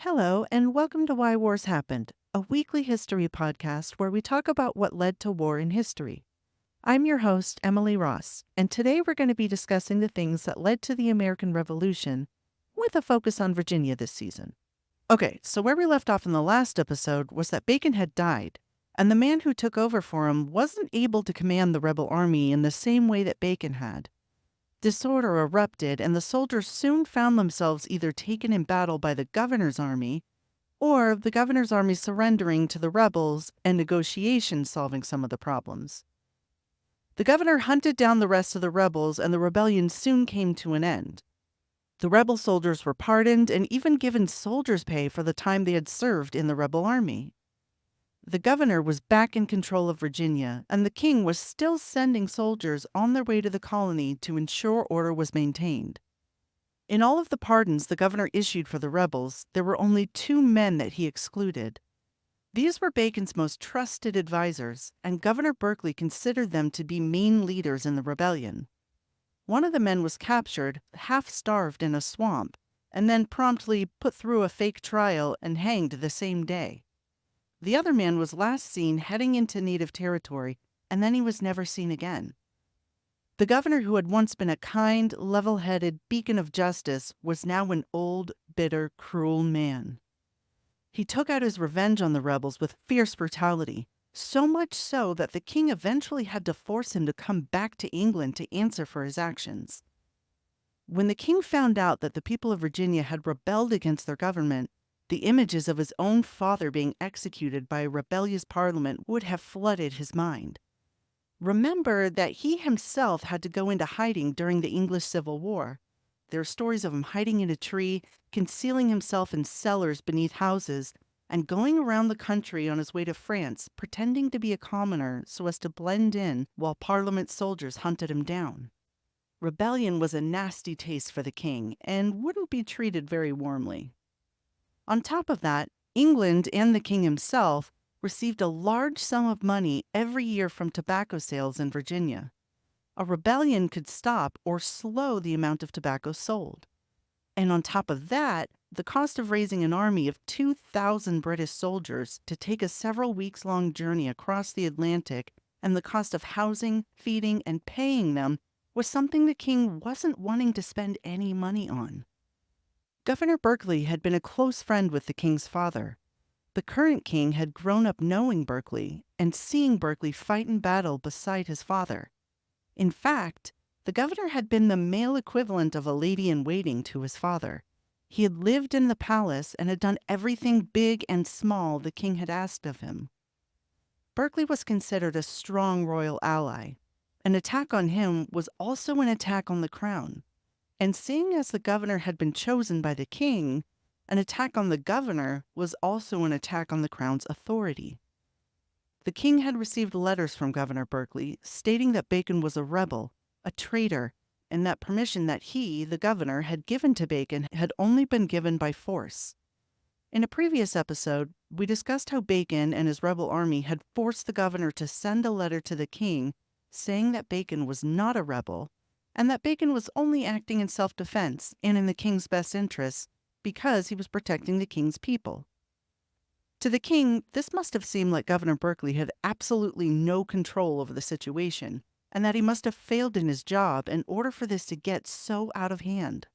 Hello, and welcome to Why Wars Happened, a weekly history podcast where we talk about what led to war in history. I'm your host, Emily Ross, and today we're going to be discussing the things that led to the American Revolution with a focus on Virginia this season. Okay, so where we left off in the last episode was that Bacon had died, and the man who took over for him wasn't able to command the rebel army in the same way that Bacon had. Disorder erupted, and the soldiers soon found themselves either taken in battle by the governor's army or the governor's army surrendering to the rebels and negotiations solving some of the problems. The governor hunted down the rest of the rebels, and the rebellion soon came to an end. The rebel soldiers were pardoned and even given soldier's pay for the time they had served in the rebel army. The governor was back in control of Virginia, and the king was still sending soldiers on their way to the colony to ensure order was maintained. In all of the pardons the governor issued for the rebels, there were only two men that he excluded. These were Bacon's most trusted advisors, and Governor Berkeley considered them to be main leaders in the rebellion. One of the men was captured, half-starved in a swamp, and then promptly put through a fake trial and hanged the same day. The other man was last seen heading into native territory, and then he was never seen again. The governor, who had once been a kind, level-headed beacon of justice, was now an old, bitter, cruel man. He took out his revenge on the rebels with fierce brutality, so much so that the king eventually had to force him to come back to England to answer for his actions. When the king found out that the people of Virginia had rebelled against their government, the images of his own father being executed by a rebellious parliament would have flooded his mind. Remember that he himself had to go into hiding during the English Civil War. There are stories of him hiding in a tree, concealing himself in cellars beneath houses, and going around the country on his way to France, pretending to be a commoner so as to blend in while Parliament soldiers hunted him down. Rebellion was a nasty taste for the king and wouldn't be treated very warmly. On top of that, England and the king himself received a large sum of money every year from tobacco sales in Virginia. A rebellion could stop or slow the amount of tobacco sold. And on top of that, the cost of raising an army of 2,000 British soldiers to take a several weeks-long journey across the Atlantic and the cost of housing, feeding, and paying them was something the king wasn't wanting to spend any money on. Governor Berkeley had been a close friend with the king's father. The current king had grown up knowing Berkeley and seeing Berkeley fight in battle beside his father. In fact, the governor had been the male equivalent of a lady-in-waiting to his father. He had lived in the palace and had done everything big and small the king had asked of him. Berkeley was considered a strong royal ally. An attack on him was also an attack on the crown. And seeing as the governor had been chosen by the king, an attack on the governor was also an attack on the crown's authority. The king had received letters from Governor Berkeley stating that Bacon was a rebel, a traitor, and that permission that he, the governor, had given to Bacon had only been given by force. In a previous episode, we discussed how Bacon and his rebel army had forced the governor to send a letter to the king saying that Bacon was not a rebel, and that Bacon was only acting in self-defense and in the king's best interests because he was protecting the king's people. To the king, this must have seemed like Governor Berkeley had absolutely no control over the situation, and that he must have failed in his job in order for this to get so out of hand.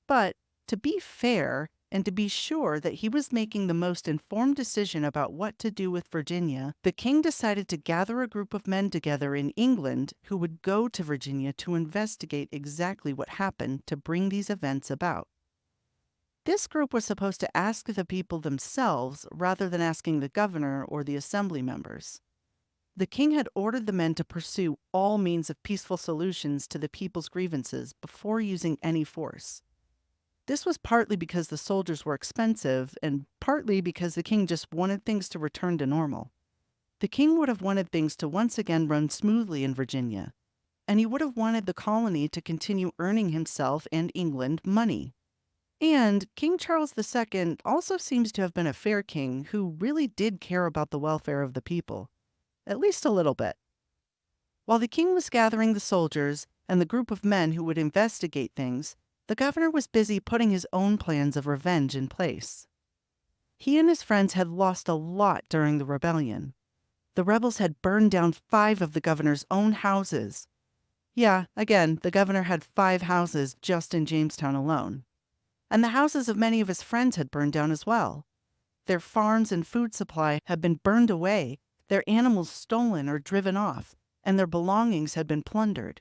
But, to be fair, and to be sure that he was making the most informed decision about what to do with Virginia, the king decided to gather a group of men together in England who would go to Virginia to investigate exactly what happened to bring these events about. This group was supposed to ask the people themselves rather than asking the governor or the assembly members. The king had ordered the men to pursue all means of peaceful solutions to the people's grievances before using any force. This was partly because the soldiers were expensive and partly because the king just wanted things to return to normal. The king would have wanted things to once again run smoothly in Virginia, and he would have wanted the colony to continue earning himself and England money. And King Charles II also seems to have been a fair king who really did care about the welfare of the people, at least a little bit. While the king was gathering the soldiers and the group of men who would investigate things, the governor was busy putting his own plans of revenge in place. He and his friends had lost a lot during the rebellion. The rebels had burned down 5 of the governor's own houses. Yeah, again, the governor had 5 houses just in Jamestown alone. And the houses of many of his friends had burned down as well. Their farms and food supply had been burned away, their animals stolen or driven off, and their belongings had been plundered.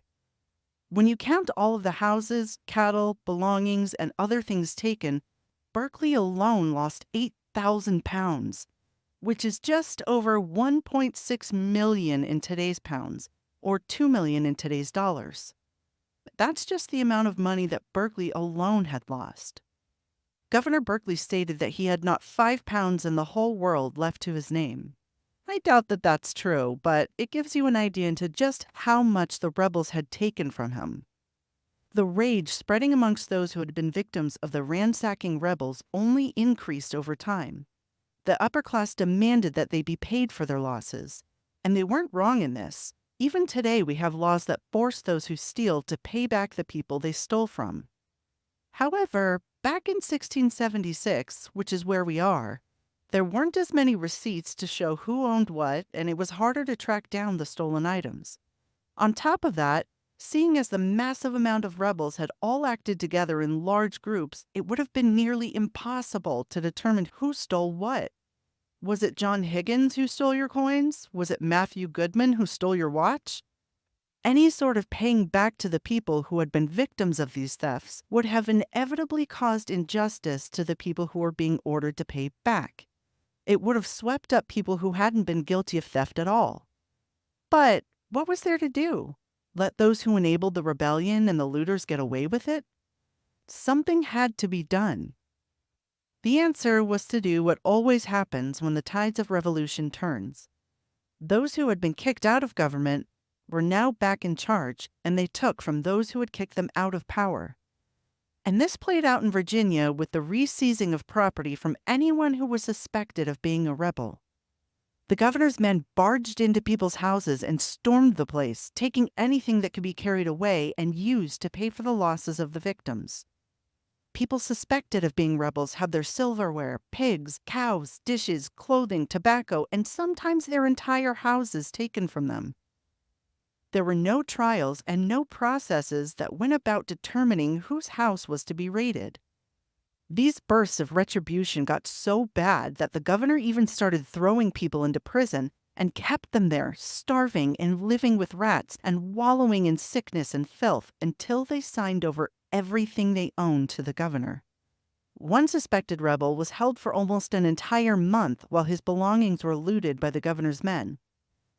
When you count all of the houses, cattle, belongings, and other things taken, Berkeley alone lost 8,000 pounds, which is just over 1.6 million in today's pounds, or 2 million in today's dollars. That's just the amount of money that Berkeley alone had lost. Governor Berkeley stated that he had not 5 pounds in the whole world left to his name. I doubt that that's true, but it gives you an idea into just how much the rebels had taken from him. The rage spreading amongst those who had been victims of the ransacking rebels only increased over time. The upper class demanded that they be paid for their losses, and they weren't wrong in this. Even today, we have laws that force those who steal to pay back the people they stole from. However, back in 1676, which is where we are, there weren't as many receipts to show who owned what, and it was harder to track down the stolen items. On top of that, seeing as the massive amount of rebels had all acted together in large groups, it would have been nearly impossible to determine who stole what. Was it John Higgins who stole your coins? Was it Matthew Goodman who stole your watch? Any sort of paying back to the people who had been victims of these thefts would have inevitably caused injustice to the people who were being ordered to pay back. It would have swept up people who hadn't been guilty of theft at all. But what was there to do? Let those who enabled the rebellion and the looters get away with it? Something had to be done. The answer was to do what always happens when the tides of revolution turns. Those who had been kicked out of government were now back in charge, and they took from those who had kicked them out of power. And this played out in Virginia with the re-seizing of property from anyone who was suspected of being a rebel. The governor's men barged into people's houses and stormed the place, taking anything that could be carried away and used to pay for the losses of the victims. People suspected of being rebels had their silverware, pigs, cows, dishes, clothing, tobacco, and sometimes their entire houses taken from them. There were no trials and no processes that went about determining whose house was to be raided. These bursts of retribution got so bad that the governor even started throwing people into prison and kept them there, starving and living with rats and wallowing in sickness and filth until they signed over everything they owned to the governor. One suspected rebel was held for almost an entire month while his belongings were looted by the governor's men.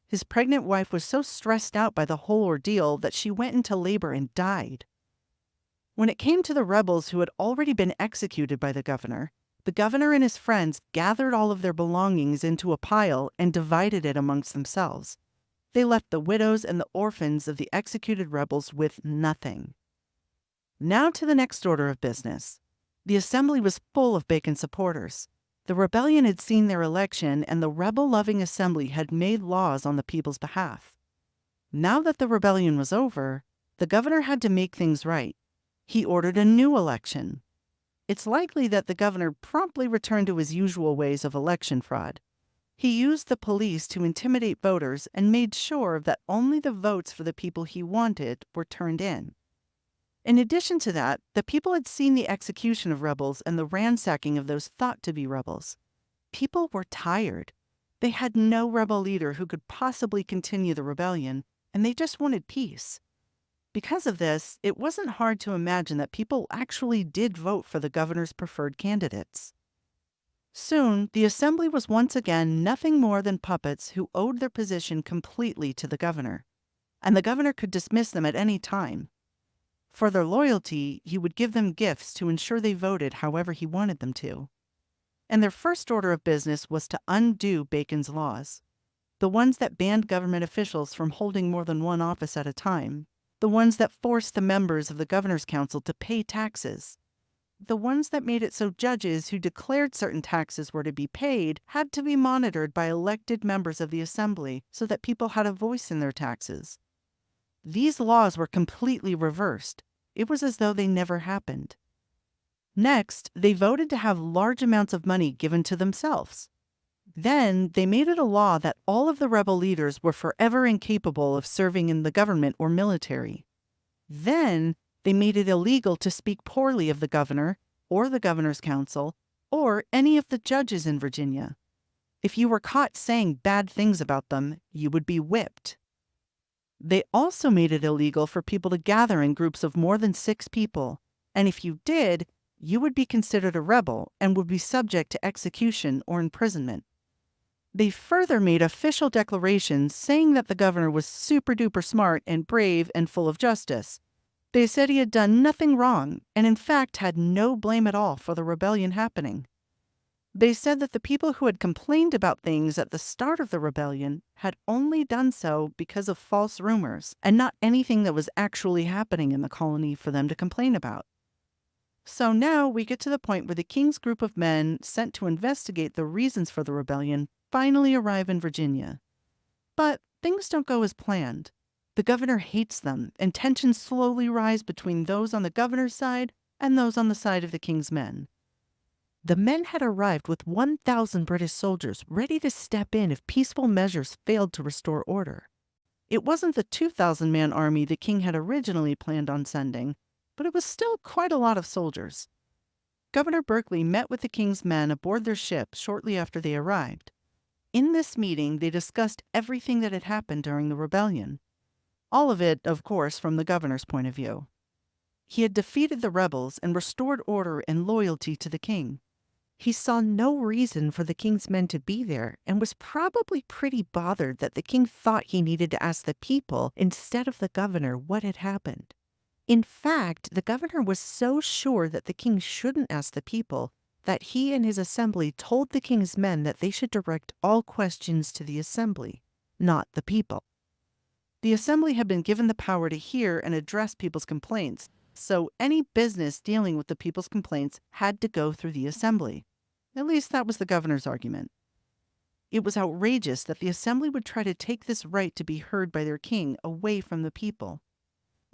His pregnant wife was so stressed out by the whole ordeal that she went into labor and died. When it came to the rebels who had already been executed by the governor and his friends gathered all of their belongings into a pile and divided it amongst themselves. They left the widows and the orphans of the executed rebels with nothing. Now to the next order of business. The assembly was full of Bacon's supporters. The rebellion had seen their election, and the rebel-loving assembly had made laws on the people's behalf. Now that the rebellion was over, the governor had to make things right. He ordered a new election. It's likely that the governor promptly returned to his usual ways of election fraud. He used the police to intimidate voters and made sure that only the votes for the people he wanted were turned in. In addition to that, the people had seen the execution of rebels and the ransacking of those thought to be rebels. People were tired. They had no rebel leader who could possibly continue the rebellion, and they just wanted peace. Because of this, it wasn't hard to imagine that people actually did vote for the governor's preferred candidates. Soon, the assembly was once again nothing more than puppets who owed their position completely to the governor, and the governor could dismiss them at any time. For their loyalty, he would give them gifts to ensure they voted however he wanted them to. And their first order of business was to undo Bacon's laws, the ones that banned government officials from holding more than one office at a time, the ones that forced the members of the governor's council to pay taxes, the ones that made it so judges who declared certain taxes were to be paid had to be monitored by elected members of the assembly so that people had a voice in their taxes. These laws were completely reversed. It was as though they never happened. Next, they voted to have large amounts of money given to themselves. Then, they made it a law that all of the rebel leaders were forever incapable of serving in the government or military. Then, they made it illegal to speak poorly of the governor or the governor's council or any of the judges in Virginia. If you were caught saying bad things about them, you would be whipped. They also made it illegal for people to gather in groups of more than 6 people, and if you did, you would be considered a rebel and would be subject to execution or imprisonment. They further made official declarations saying that the governor was super-duper smart and brave and full of justice. They said he had done nothing wrong and in fact had no blame at all for the rebellion happening. They said that the people who had complained about things at the start of the rebellion had only done so because of false rumors and not anything that was actually happening in the colony for them to complain about. So now we get to the point where the king's group of men sent to investigate the reasons for the rebellion finally arrive in Virginia. But things don't go as planned. The governor hates them, and tensions slowly rise between those on the governor's side and those on the side of the king's men. The men had arrived with 1,000 British soldiers ready to step in if peaceful measures failed to restore order. It wasn't the 2,000-man army the king had originally planned on sending, but it was still quite a lot of soldiers. Governor Berkeley met with the king's men aboard their ship shortly after they arrived. In this meeting, they discussed everything that had happened during the rebellion. All of it, of course, from the governor's point of view. He had defeated the rebels and restored order and loyalty to the king. He saw no reason for the king's men to be there and was probably pretty bothered that the king thought he needed to ask the people instead of the governor what had happened. In fact, the governor was so sure that the king shouldn't ask the people that he and his assembly told the king's men that they should direct all questions to the assembly, not the people. The assembly had been given the power to hear and address people's complaints, so any business dealing with the people's complaints had to go through the assembly. At least that was the governor's argument. It was outrageous that the assembly would try to take this right to be heard by their king away from the people.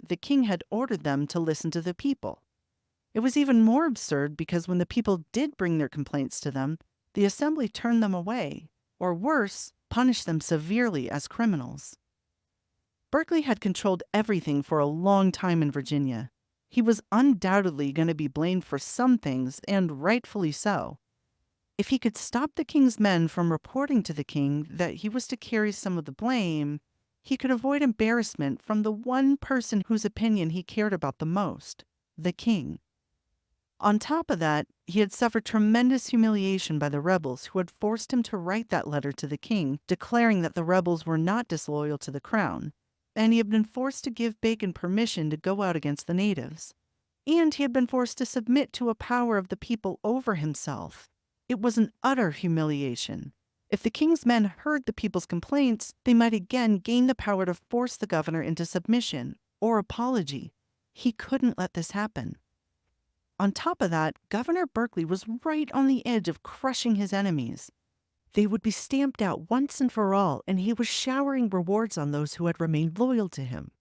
The king had ordered them to listen to the people. It was even more absurd because when the people did bring their complaints to them, the assembly turned them away, or worse, punished them severely as criminals. Berkeley had controlled everything for a long time in Virginia. He was undoubtedly going to be blamed for some things, and rightfully so. If he could stop the king's men from reporting to the king that he was to carry some of the blame, he could avoid embarrassment from the one person whose opinion he cared about the most, the king. On top of that, he had suffered tremendous humiliation by the rebels who had forced him to write that letter to the king declaring that the rebels were not disloyal to the crown, and he had been forced to give Bacon permission to go out against the natives. And he had been forced to submit to a power of the people over himself. It was an utter humiliation. If the king's men heard the people's complaints, they might again gain the power to force the governor into submission or apology. He couldn't let this happen. On top of that, Governor Berkeley was right on the edge of crushing his enemies. They would be stamped out once and for all, and he was showering rewards on those who had remained loyal to him.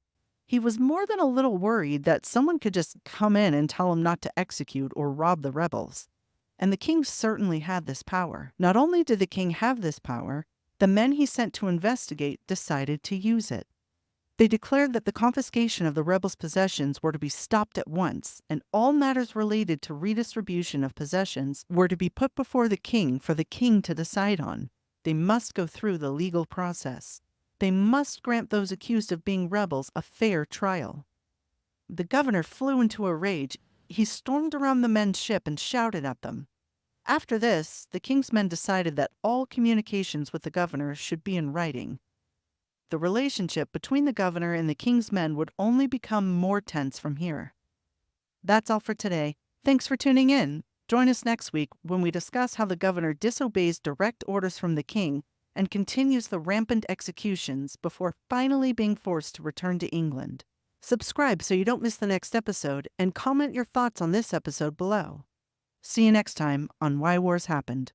He was more than a little worried that someone could just come in and tell him not to execute or rob the rebels. And the king certainly had this power. Not only did the king have this power, the men he sent to investigate decided to use it. They declared that the confiscation of the rebels' possessions were to be stopped at once, and all matters related to redistribution of possessions were to be put before the king for the king to decide on. They must go through the legal process. They must grant those accused of being rebels a fair trial. The governor flew into a rage. He stormed around the men's ship and shouted at them. After this, the king's men decided that all communications with the governor should be in writing. The relationship between the governor and the king's men would only become more tense from here. That's all for today. Thanks for tuning in. Join us next week when we discuss how the governor disobeys direct orders from the king and continues the rampant executions before finally being forced to return to England. Subscribe so you don't miss the next episode, and comment your thoughts on this episode below. See you next time on Why Wars Happened.